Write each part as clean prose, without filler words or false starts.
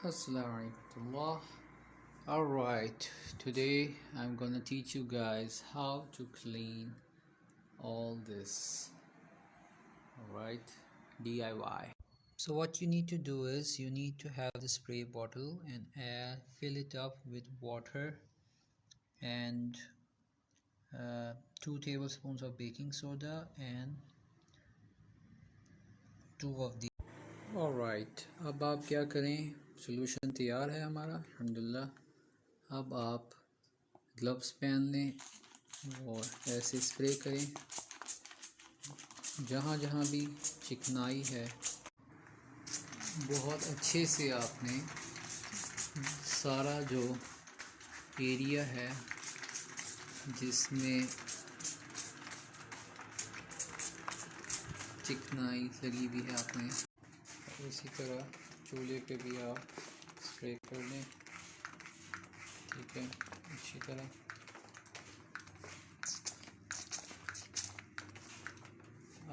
Assalamu alaikum. Alright, today I'm gonna teach you guys how to clean all this. Alright, DIY. So what you need to do is you need to have the spray bottle and fill it up with water and 2 tablespoons of baking soda and 2 of the Alright, अब आप क्या करें, solution तैयार है हमारा अल्हम्दुलिल्लाह। अब आप ग्लव्स पहन लें और ऐसे स्प्रे करें जहाँ जहाँ भी चिकनाई है। बहुत अच्छे से आपने सारा जो एरिया है जिसमें चिकनाई लगी हुई है आपने, इसी तरह चूल्हे पे भी आप स्प्रे कर लें। ठीक है, अच्छी तरह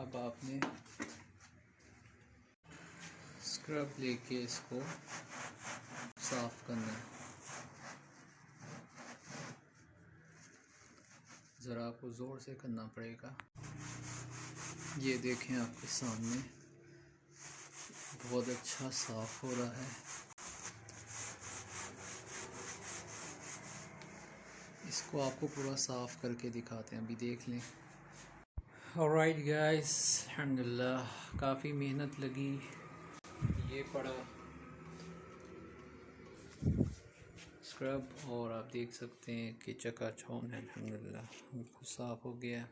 अब आपने स्क्रब लेके इसको साफ करना है। ज़रा आपको ज़ोर से करना पड़ेगा। ये देखें आपके सामने बहुत अच्छा साफ हो रहा है। इसको आपको पूरा साफ करके दिखाते हैं, अभी देख लें। ऑलराइट गाइस, अल्हम्दुलिल्लाह काफ़ी मेहनत लगी, ये पड़ा स्क्रब और आप देख सकते हैं कि चकाचौंध है। अल्हम्दुलिल्लाह बिल्कुल साफ़ हो गया।